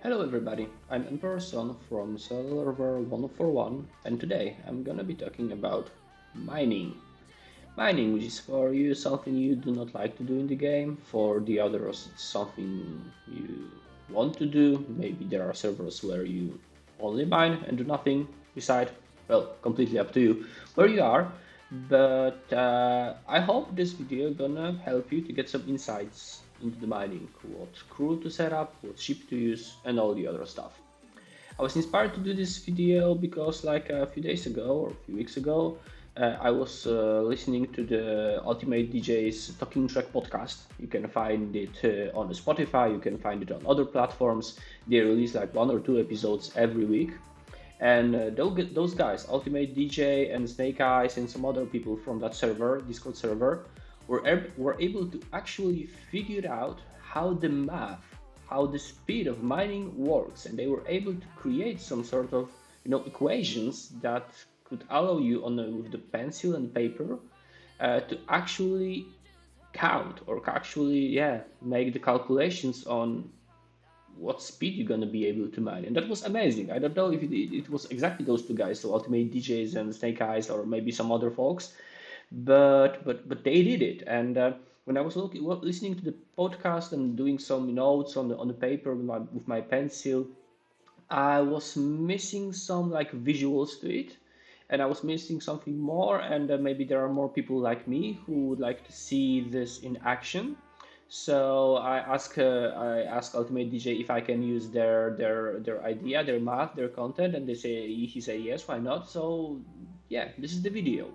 Hello everybody, I'm Person from server 141 and today I'm gonna be talking about mining. Mining, which is for you something you do not like to do in the game, for the others it's something you want to do. Maybe there are servers where you only mine and do nothing beside, well, completely up to you where you are. But I hope this video gonna help you to get some insights into the mining, what crew to set up, what ship to use, and all the other stuff. I was inspired to do this video because, like a few days ago or a few weeks ago, I was listening to the Ultimate DJ's Talking Track podcast. You can find it on Spotify, you can find it on other platforms. They release like one or two episodes every week. And those guys, Ultimate DJ and Snake Eyes and some other people from that server, Discord server, were able to actually figure out how the math, how the speed of mining works, and they were able to create some sort of equations that could allow you with the pencil and paper to actually count or actually make the calculations on what speed you're gonna be able to mine, and that was amazing. I don't know if it was exactly those two guys, so Ultimate DJs and Snake Eyes, or maybe some other folks, but they did it. And when I was listening to the podcast and doing some notes on the paper with my pencil, I was missing some like visuals to it, and I was missing something more. And maybe there are more people like me who would like to see this in action. So I asked Ultimate DJ if I can use their idea, their math, their content, and he said yes, why not? So yeah, this is the video.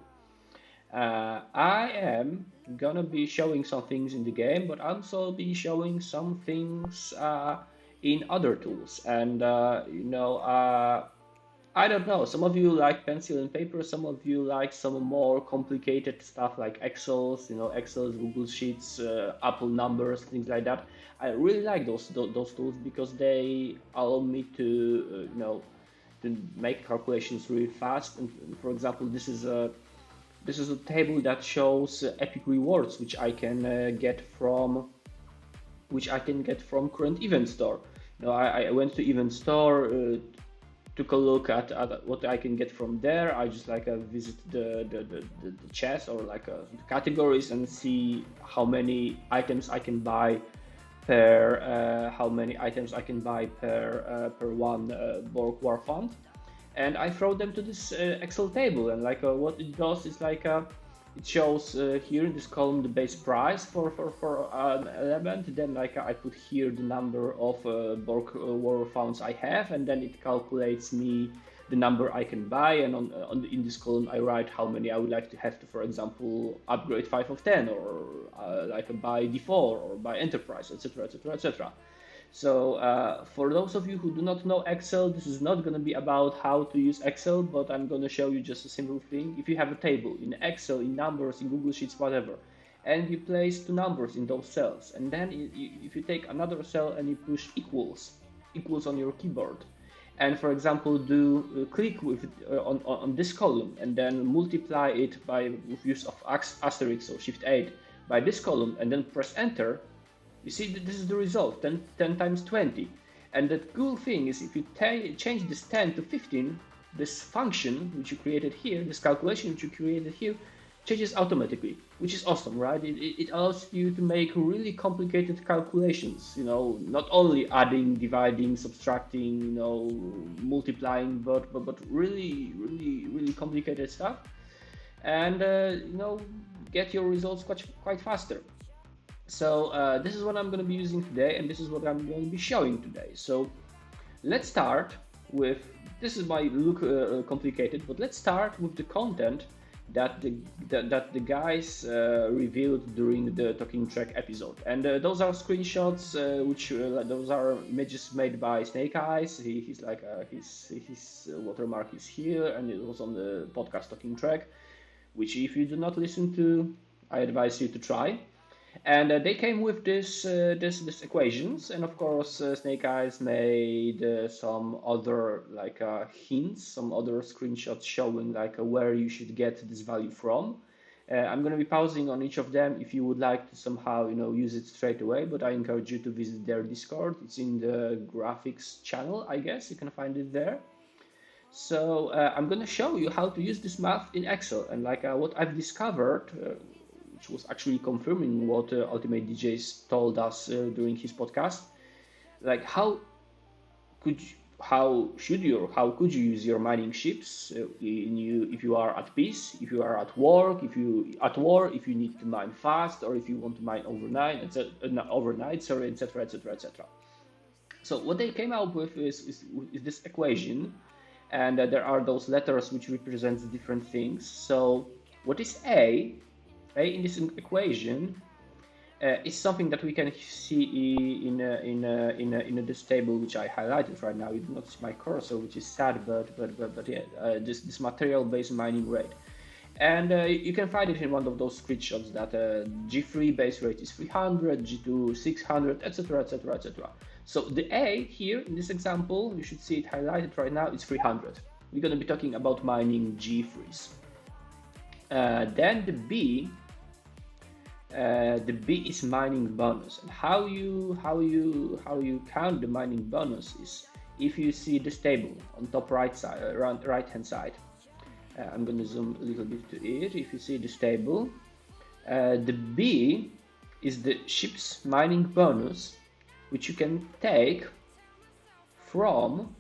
I am gonna be showing some things in the game, but also be showing some things in other tools. And I don't know. Some of you like pencil and paper. Some of you like some more complicated stuff like Excels, Excels, Google Sheets, Apple numbers, things like that. I really like those tools because they allow me to make calculations really fast. And for example, this is a table that shows epic rewards which I can get from current event store. I went to event store, took a look at what I can get from there. I just visit the chest or the categories and see how many items I can buy per one Borg War Fund, and I throw them to this Excel table. And what it does is it shows here in this column the base price for an element. Then I put here the number of Borg War Funds I have, and then it calculates me the number I can buy. And in this column I write how many I would like to have to, for example, upgrade 5 of 10, or buy D4 or buy Enterprise, etc., etc., etc. So for those of you who do not know Excel, this is not going to be about how to use Excel, but I'm going to show you just a simple thing. If you have a table in Excel, in numbers, in Google Sheets, whatever, and you place two numbers in those cells, and then if you take another cell and you push equals on your keyboard, and for example click on this column and then multiply it with use of asterisk or shift 8 by this column, and then press enter, you see that this is the result, 10 times 20. And the cool thing is if you change this 10 to 15, this function which you created here, this calculation which you created here, changes automatically, which is awesome, right? It allows you to make really complicated calculations, not only adding, dividing, subtracting, multiplying, but really, really, really complicated stuff. And, get your results quite faster. So this is what I'm going to be using today, and this is what I'm going to be showing today. So let's start with, this is might look complicated, but let's start with the content that the guys revealed during the Talking Track episode. And those are screenshots, those are images made by Snake Eyes. His watermark is here, and it was on the podcast Talking Track, which if you do not listen to, I advise you to try. And they came with this equations, and of course Snake Eyes made some other hints, some other screenshots showing where you should get this value from. I'm going to be pausing on each of them if you would like to somehow, use it straight away, but I encourage you to visit their Discord. It's in the graphics channel, I guess. You can find it there. So I'm going to show you how to use this math in Excel. And like what I've discovered, which was actually confirming what Ultimate DJs told us during his podcast, like how could you, how should you or how could you use your mining chips if you are at peace, if you are at work, if you at war, if you need to mine fast, or if you want to mine overnight, etc., etc., etc., etc. So what they came up with is this equation, and there are those letters which represents different things. So what is A in this equation is something that we can see in this table which I highlighted right now. You do not see my cursor, which is sad, but yeah, this material-based mining rate. And you can find it in one of those screenshots that G3 base rate is 300, G2 600, etc., etc., etc. So the A here in this example, you should see it highlighted right now, it's 300. We're going to be talking about mining G3s. Then the B is mining bonus, and how you count the mining bonus is if you see this table on top right side, around right hand side. I'm going to zoom a little bit to it. If you see this table, the B is the ship's mining bonus, which you can take from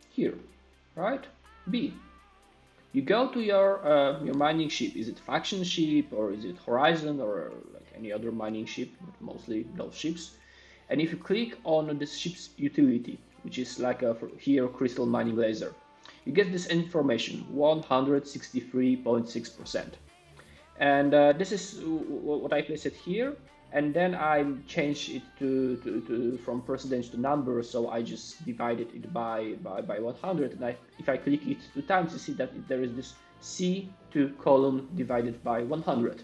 here, right? B. You go to your mining ship. Is it faction ship, or is it Horizon, or like any other mining ship? Mostly those ships. And if you click on the ship's utility, which is like here crystal mining laser, you get this information, 163.6%. And this is what I placed it here. And then I changed it to from percentage to number, so I just divided it by 100. And if I click it 2 times, you see that there is this C2 column divided by 100.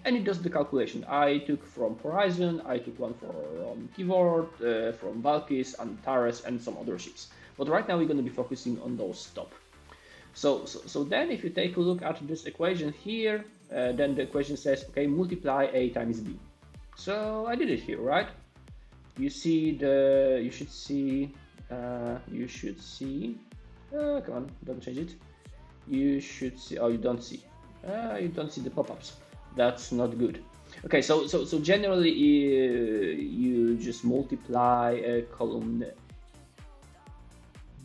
And it does the calculation. I took from Horizon, I took one from Keyboard, from Valkys, Antares, and some other ships. But right now we're going to be focusing on those top. So then if you take a look at this equation here, then the equation says, okay, multiply A times B. So I did it here, right? You see you should see, come on, don't change it. You should see, oh, you don't see the pop-ups. That's not good. Okay, so generally you just multiply column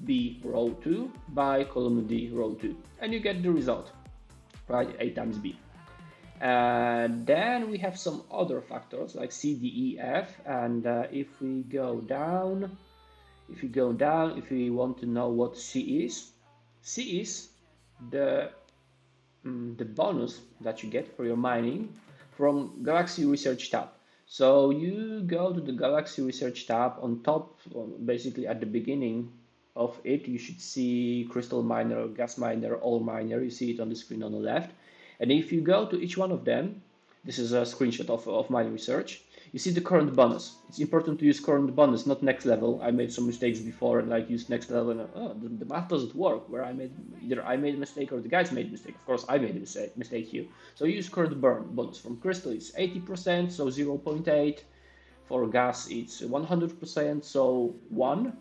B row 2 by column D row 2, and you get the result, right? A times B. Then we have some other factors like C, D, E, F, and if we go down, if we want to know what C is the bonus that you get for your mining from Galaxy Research tab. So you go to the Galaxy Research tab on top, basically at the beginning of it, you should see Crystal Miner, Gas Miner, All Miner. You see it on the screen on the left. And if you go to each one of them, this is a screenshot of my research, you see the current bonus. It's important to use current bonus, not next level. I made some mistakes before and like used next level, and the math doesn't work, where either I made a mistake or the guys made a mistake. Of course, I made a mistake here. So use current bonus. From Crystal, it's 80%, so 0.8. For gas, it's 100%, so 1.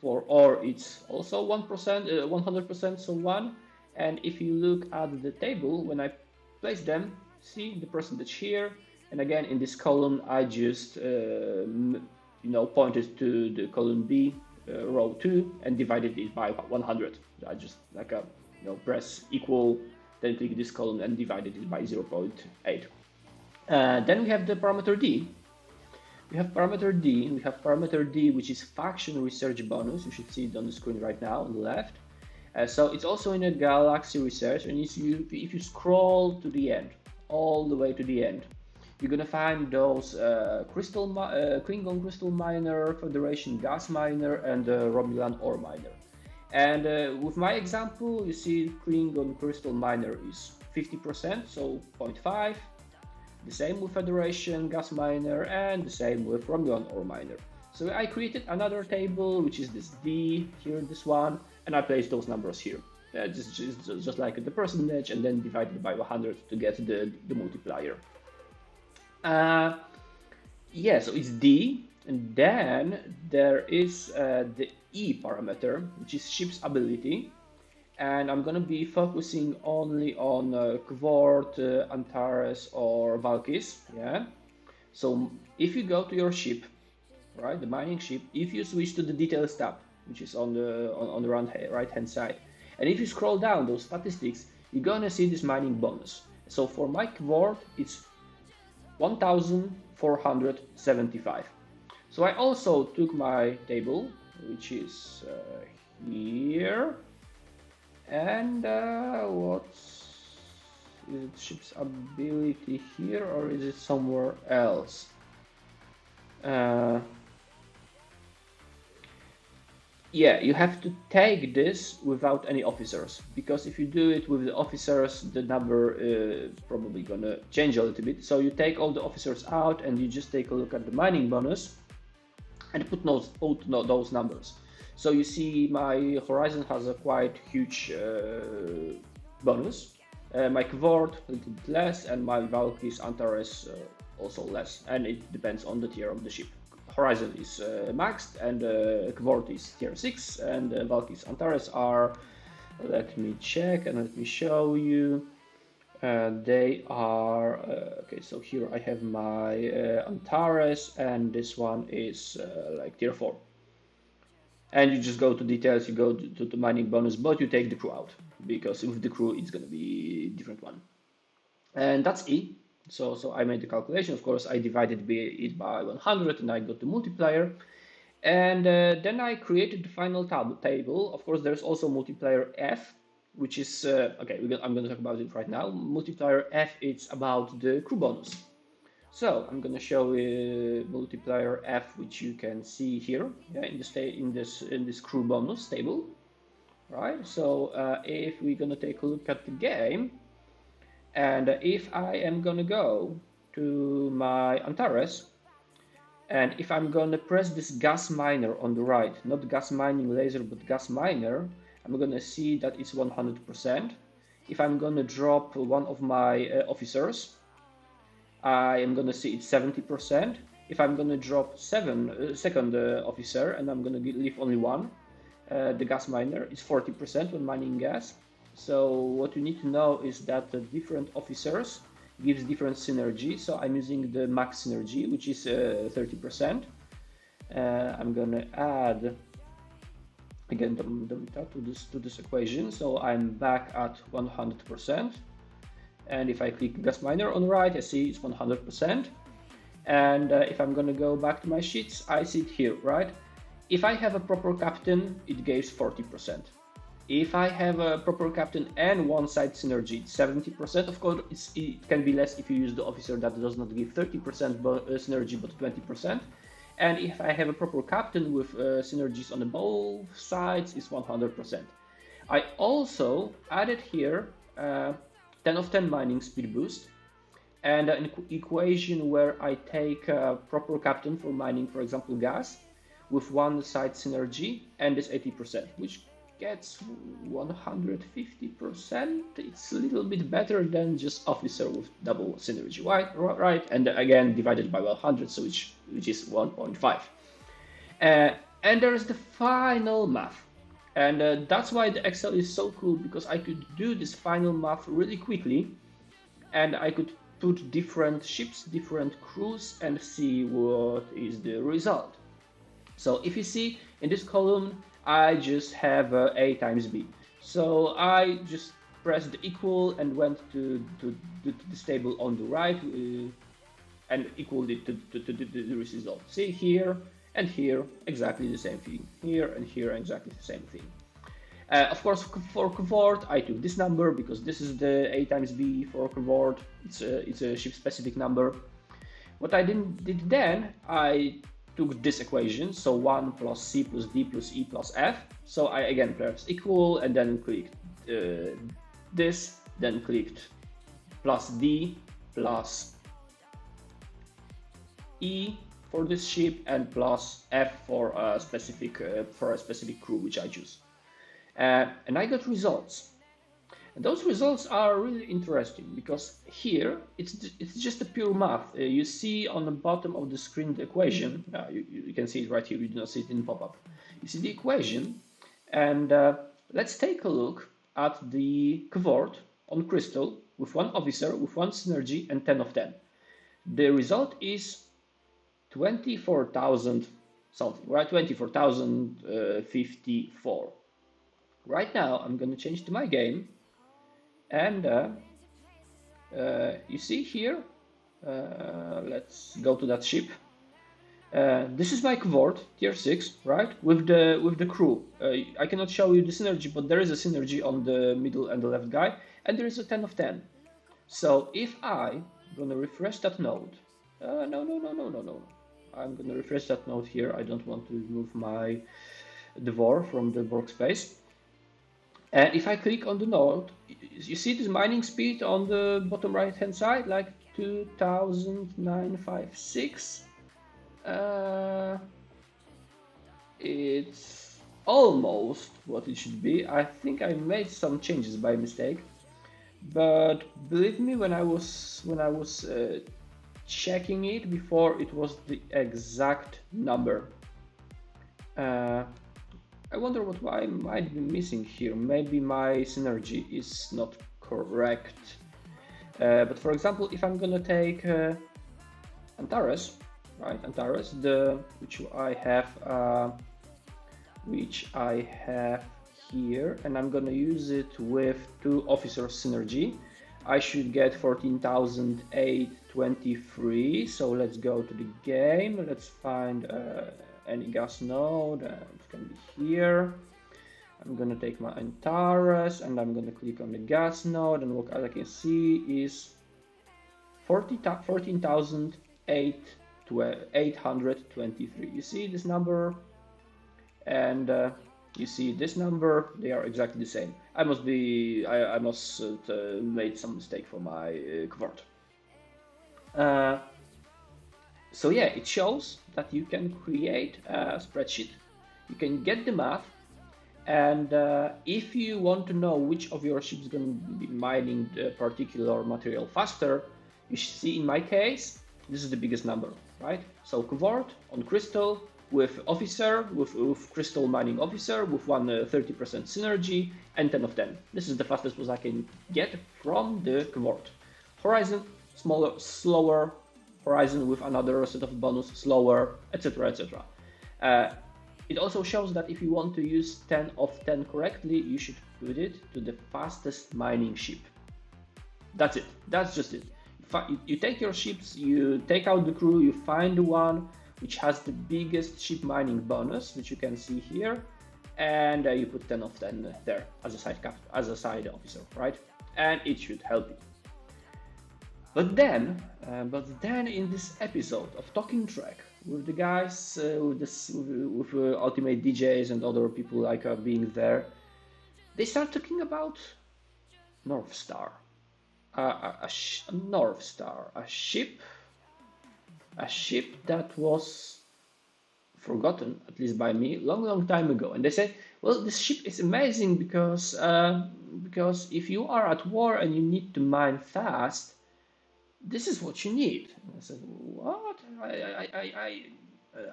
For ore, it's also 1%, 100%, so 1. And if you look at the table, when I place them, see the percentage here. And again, in this column, I just pointed to the column B, row 2, and divided it by 100. I just press equal, then click this column and divided it by 0.8. Then we have the parameter D. We have parameter D, which is faction research bonus. You should see it on the screen right now on the left. So it's also in a Galaxy Research, and if you scroll to the end, all the way to the end, you're gonna find those Klingon Crystal Miner, Federation Gas Miner, and Romulan Ore Miner. And with my example, you see Klingon Crystal Miner is 50%, so 0.5. The same with Federation Gas Miner, and the same with Romulan Ore Miner. So I created another table, which is this D, here this one, and I placed those numbers here. just like the percentage, and then divided by 100 to get the multiplier. Yeah, so it's D, and then there is the E parameter, which is ship's ability, and I'm gonna be focusing only on Kvort, Antares, or Valkis. Yeah. So if you go to your ship, right, the mining ship, if you switch to the details tab, which is on the right hand side, and if you scroll down those statistics, you're gonna see this mining bonus. So for my Kvort, it's 1475. So I also took my table, which is here, and what's is it ship's ability here, or is it somewhere else? Yeah, you have to take this without any officers, because if you do it with the officers, the number is probably gonna change a little bit. So you take all the officers out and you just take a look at the mining bonus and put those numbers. So you see my Horizon has a quite huge bonus. My Kvort a little bit less, and my Valkys Antares also less, and it depends on the tier of the ship. Horizon is maxed, and Kvort is tier 6, and Valkys Antares are, let me check and let me show you. They are, okay, so here I have my Antares, and this one is like tier 4. And you just go to details, you go to the mining bonus, but you take the crew out, because with the crew it's going to be a different one. And that's E. So I made the calculation. Of course, I divided it by 100 and I got the multiplier. And then I created the final table. Of course, there's also multiplier F, which is, okay, I'm going to talk about it right now. Multiplier F, it's about the crew bonus. So I'm going to show multiplier F, which you can see here, yeah, in this crew bonus table, right? So if we're going to take a look at the game, and if I am gonna go to my Antares, and if I'm gonna press this gas miner on the right, not gas mining laser, but gas miner, I'm gonna see that it's 100%. If I'm gonna drop one of my officers, I am gonna see it's 70%. If I'm gonna drop second officer, and I'm gonna leave only one, the gas miner, it's 40% when mining gas. So what you need to know is that the different officers gives different synergy. So I'm using the max synergy, which is 30%. I'm gonna add again the to this equation. So I'm back at 100%. And if I click gas miner on the right, I see it's 100%. And if I'm gonna go back to my sheets, I see it here, right? If I have a proper captain, it gives 40%. If I have a proper captain and one side synergy, 70%. Of course, it can be less if you use the officer that does not give 30% synergy, but 20%. And if I have a proper captain with synergies on both sides, it's 100%. I also added here 10 of 10 mining speed boost, and an equation where I take a proper captain for mining, for example, gas, with one side synergy, and this 80%, which gets 150%. It's a little bit better than just officer with double synergy, right? And again, divided by 100, so which is 1.5. And there's the final math. And that's why the Excel is so cool, because I could do this final math really quickly, and I could put different ships, different crews, and see what is the result. So if you see in this column, I just have A times B. So I just pressed the equal and went to this table on the right and equaled it to the result. See here and here, exactly the same thing. Here and here, exactly the same thing. Of course, for Kvort, I took this number because this is the A times B for Kvort. It's a ship-specific number. What I did then, I took this equation, so 1 plus C plus D plus E plus F. So I again pressed equal and then clicked this, then clicked plus D plus E for this ship and plus F for a specific crew which I choose. And I got results. And those results are really interesting because here it's just a pure math. You see on the bottom of the screen the equation. You can see it right here. You do not see it in pop-up. You see the equation, and let's take a look at the cohort on Crystal with one officer, with one synergy, and 10 of 10. The result is 24,000 something, right? 24,054. Right now, I'm going to change to my game, and you see here, let's go to that ship. This is my cohort, tier 6, right? With the crew. I cannot show you the synergy, but there is a synergy on the middle and the left guy, and there is a 10 of 10. So if I'm gonna refresh that node, no. I'm gonna refresh that node here. I don't want to remove my Devor from the workspace. And if I click on the node, you see this mining speed on the bottom right hand side, like 2,956. It's almost what it should be. I think I made some changes by mistake, but believe me, when I was checking it before, it was the exact number. I wonder what I might be missing here. Maybe my synergy is not correct. But for example, if I'm gonna take Antares, right? Antares, which I have here, and I'm gonna use it with 2 officers synergy. I should get 14,823. So let's go to the game. Let's find any gas node. It can be here. I'm gonna take my Antares and I'm gonna click on the gas node, and what I can see is 14,823. You see this number, and you see this number. They are exactly the same. I must made some mistake for my cohort. So yeah, it shows that you can create a spreadsheet. You can get the math, and if you want to know which of your ships is going to be mining the particular material faster, you see in my case, this is the biggest number, right? So cohort on Crystal with officer, with Crystal mining officer, with 30% synergy, and 10 of 10. This is the fastest was I can get from the cohort. Horizon, smaller, slower. Horizon with another set of bonus, slower, etc, etc. It also shows that if you want to use 10 of 10 correctly, you should put it to the fastest mining ship. That's it. That's just it. You take your ships, you take out the crew, you find the one which has the biggest ship mining bonus, which you can see here, and you put 10 of 10 there as a side officer, right? And it should help you. But then in this episode of Talking Track with the guys, with Ultimate DJs and other people like being there, they start talking about North Star, North Star, a ship that was forgotten, at least by me, long time ago. And they say, well, this ship is amazing because if you are at war and you need to mine fast, this is what you need. And I said, what?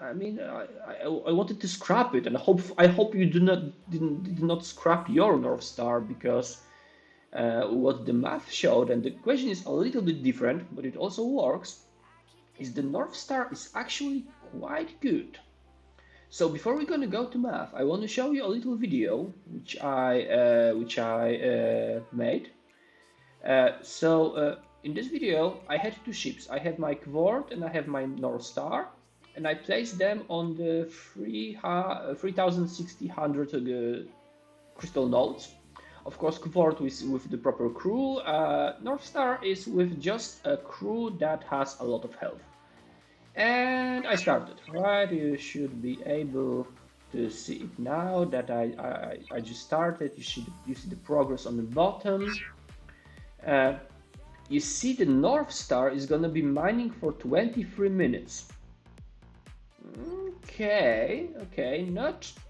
I mean, I wanted to scrap it, and I hope you did not scrap your North Star, because what the math showed, and the question is a little bit different, but it also works, is the North Star is actually quite good. So before we're gonna go to math, I want to show you a little video which I made. In this video, I had 2 ships. I have my Quart and I have my North Star, and I placed them on the 3,600 crystal nodes. Of course, Quart with the proper crew. North Star is with just a crew that has a lot of health. And I started, right? You should be able to see it now that I just started. You see the progress on the bottom. You see the North Star is gonna be mining for 23 minutes. Okay,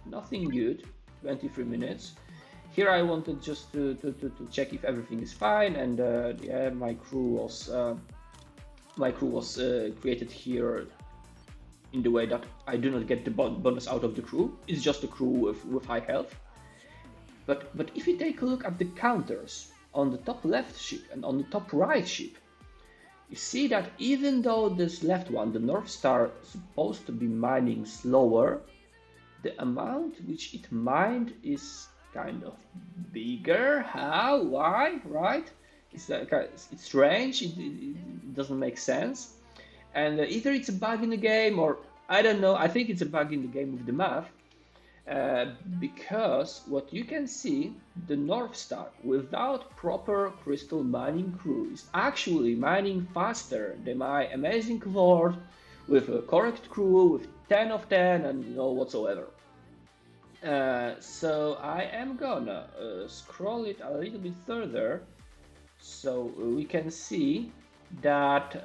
nothing good. 23 minutes. Here I wanted just to check if everything is fine, and yeah, my crew was created here in the way that I do not get the bonus out of the crew. It's just a crew with high health. But if you take a look at the counters on the top left ship and on the top right ship, you see that even though this left one, the North Star, is supposed to be mining slower, the amount which it mined is kind of bigger. How? Why? Right? It's strange. It doesn't make sense. And either it's a bug in the game, or I don't know. I think it's a bug in the game with the math. Because what you can see, the North Star without proper crystal mining crew is actually mining faster than my amazing Quord with a correct crew with 10 of 10 and no whatsoever. So I am gonna scroll it a little bit further so we can see that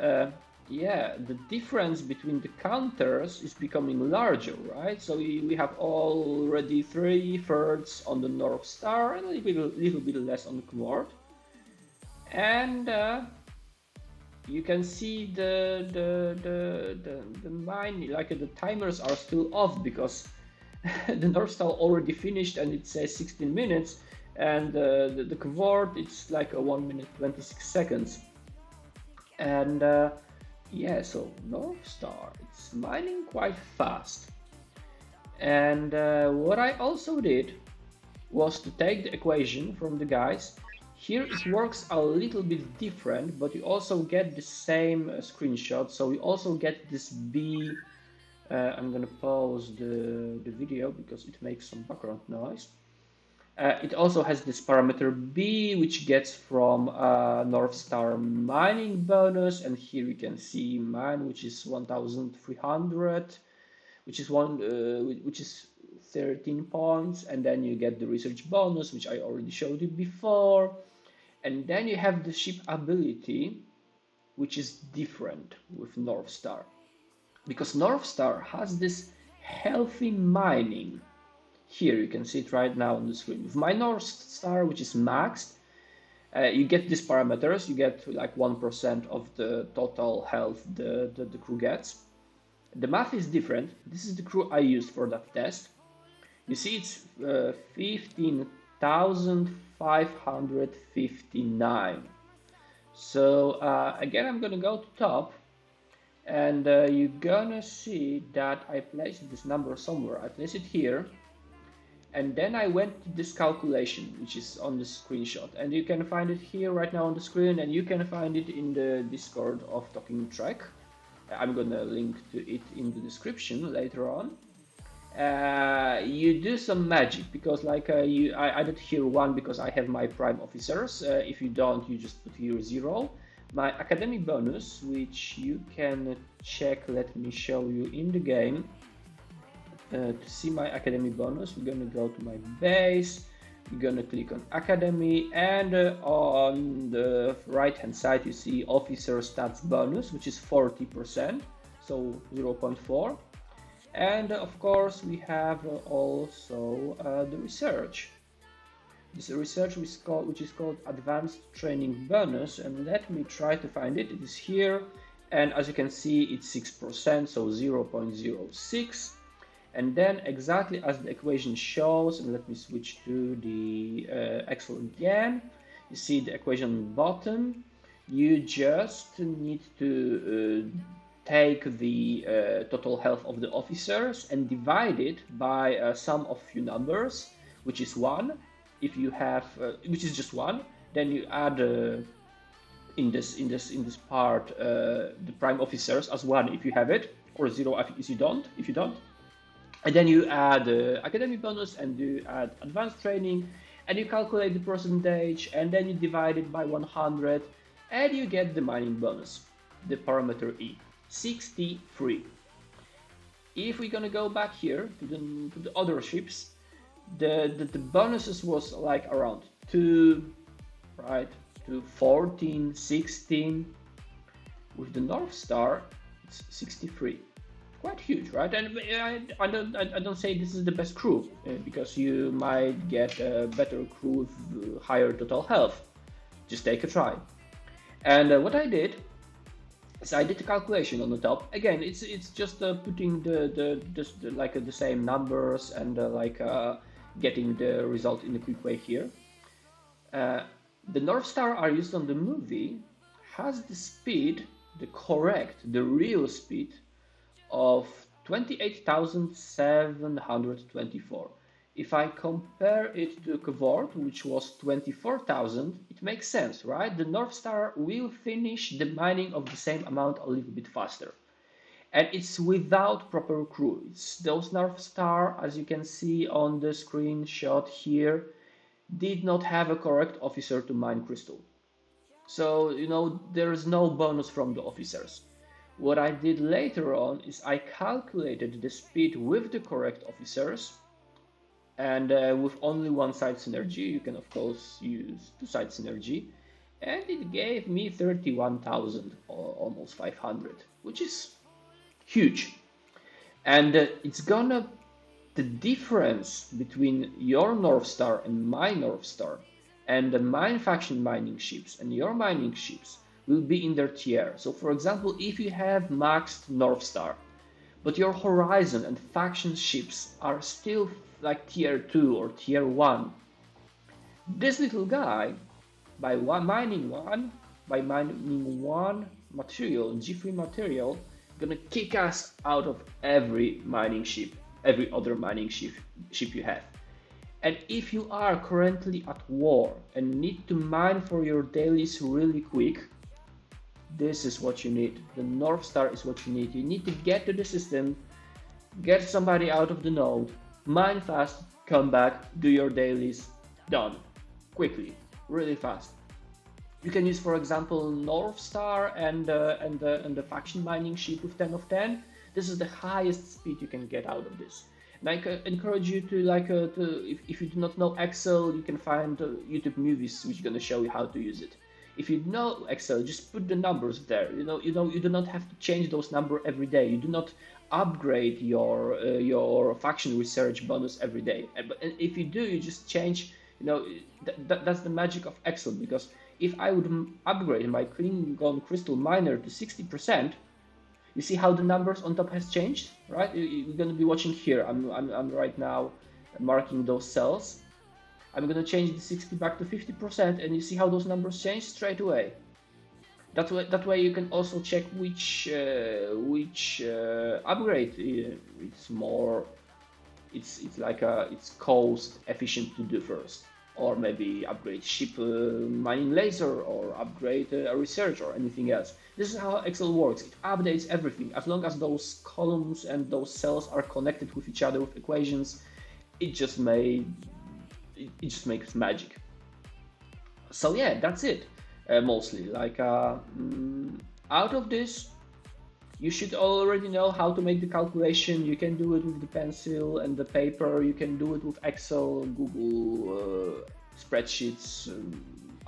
yeah, the difference between the counters is becoming larger, right? So we have already 3/3 on the North Star and a little bit less on the Quord. And you can see the mine, like the timers are still off because the North Star already finished and it says 16 minutes, and the Quord it's like a 1 minute 26 seconds. And yeah, so North Star, it's mining quite fast. And what I also did was to take the equation from the guys. Here it works a little bit different, but you also get the same screenshot. So you also get this B. I'm gonna pause the video because it makes some background noise. It also has this parameter B, which gets from North Star mining bonus, and here you can see mine, which is 1,300, which is 13 points, and then you get the research bonus, which I already showed you before, and then you have the ship ability, which is different with North Star, because North Star has this healthy mining. Here you can see it right now on the screen. With my North Star, which is maxed, you get these parameters. You get like 1% of the total health the crew gets. The math is different. This is the crew I used for that test. You see it's 15,559. So again, I'm gonna go to top, and you're gonna see that I placed this number somewhere. I place it here. And then I went to this calculation, which is on the screenshot, and you can find it here right now on the screen, and you can find it in the Discord of Talking Track. I'm gonna link to it in the description later on. You do some magic because, like, I added here 1 because I have my prime officers. If you don't, you just put here 0. My academy bonus, which you can check. Let me show you in the game. To see my academy bonus, we're gonna go to my base, we're gonna click on academy, and on the right hand side you see officer stats bonus, which is 40%, so 0.4. And of course we have also the research. This research which is called advanced training bonus, and let me try to find it. It is here, and as you can see it's 6%, so 0.06. And then exactly as the equation shows, and let me switch to the Excel again, you see the equation on the bottom. You just need to take the total health of the officers and divide it by a sum of few numbers, which is 1. If you have, which is just 1, then you add in this part the prime officers as 1 if you have it, or 0 if you don't. And then you add academy bonus, and you add advanced training, and you calculate the percentage, and then you divide it by 100, and you get the mining bonus, the parameter E, 63. If we're gonna go back here to the other ships, the bonuses was like around 2, right, to 14, 16. With the North Star, it's 63. quite huge, right? And I don't say this is the best crew because you might get a better crew with higher total health. Just take a try. And what I did is I did the calculation on the top. Again, it's just putting the same numbers and getting the result in a quick way here. Uh, the North Star I used on the movie has the speed, the real speed of 28,724. If I compare it to Cavort, which was 24,000, it makes sense, right? The North Star will finish the mining of the same amount a little bit faster. And it's without proper crew. It's those North Star, as you can see on the screenshot here, did not have a correct officer to mine crystal. So, there is no bonus from the officers. What I did later on is I calculated the speed with the correct officers, and with only one side synergy. You can of course use two side synergy, and it gave me 31,000 or almost 500, which is huge. And the difference between your North Star and my North Star and the mine faction mining ships and your mining ships will be in their tier. So for example, if you have maxed North Star, but your Horizon and faction ships are still like tier 2 or tier 1, this little guy, mining one material, G3 material, gonna kick us out of every mining ship, every other mining ship you have. And if you are currently at war and need to mine for your dailies really quick, this is what you need. The North Star is what you need. You need to get to the system, get somebody out of the node, mine fast, come back, do your dailies, done. Quickly, really fast. You can use, for example, North Star and the faction mining ship with 10 of 10. This is the highest speed you can get out of this. And I encourage you to if you do not know Excel, you can find YouTube movies which are going to show you how to use it. If you know Excel, just put the numbers there. You do not have to change those numbers every day. You do not upgrade your faction research bonus every day. But if you do, you just change. That's the magic of Excel, because if I would upgrade my Klingon Crystal Miner to 60%, you see how the numbers on top has changed, right? You're going to be watching here. I'm right now marking those cells. I'm going to change the 60 back to 50%, and you see how those numbers change straight away. That way you can also check which upgrade it's cost efficient to do first, or maybe upgrade ship mining laser, or upgrade a research or anything else. This is how Excel works. It updates everything as long as those columns and those cells are connected with each other with equations. It just makes magic. So yeah, that's it. Mostly out of this, you should already know how to make the calculation. You can do it with the pencil and the paper. You can do it with Excel, Google spreadsheets,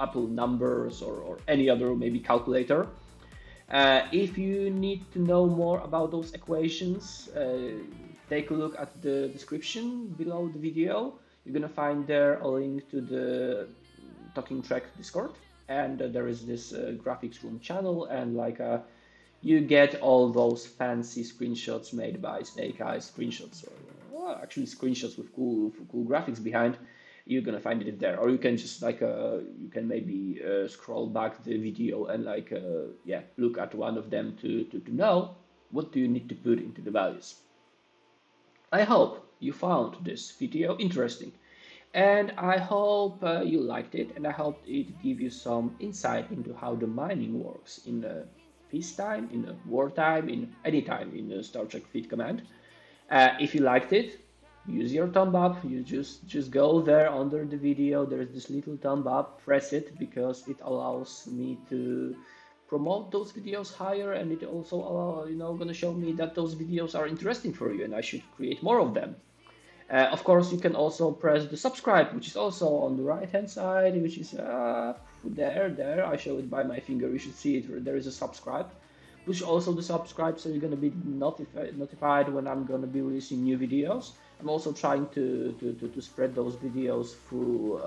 Apple numbers, or any other maybe calculator. If you need to know more about those equations, take a look at the description below the video. You're gonna find there a link to the Talking Track Discord, and there is this graphics room channel, and you get all those fancy screenshots made by Snake Eyes, actually screenshots with cool graphics behind. You're gonna find it there, or you can just you can maybe scroll back the video and look at one of them to know what do you need to put into the values. I hope you found this video interesting, and I hope you liked it, and I hope it gave you some insight into how the mining works in peacetime, in wartime, in any time in Star Trek Fleet Command. If you liked it, use your thumb up. You just go there under the video. There's this little thumb up. Press it, because it allows me to promote those videos higher, and it also gonna show me that those videos are interesting for you and I should create more of them. Of course, you can also press the subscribe, which is also on the right hand side, which is there. I show it by my finger. You should see it. There is a subscribe Push also the subscribe so you're gonna be notified when I'm gonna be releasing new videos. I'm also trying to spread those videos through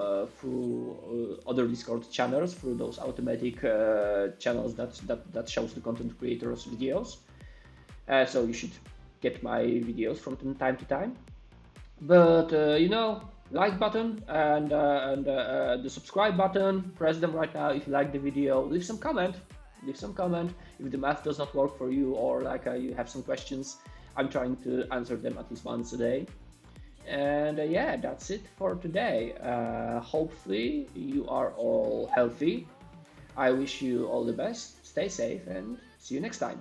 other Discord channels, through those automatic channels that shows the content creators videos. So you should get my videos from time to time. But like button and the subscribe button, press them right now if you like the video. Leave some comment. Leave some comment if the math does not work for you, or like you have some questions. I'm trying to answer them at least once a day. And yeah, that's it for today. Hopefully you are all healthy. I wish you all the best. Stay safe and see you next time.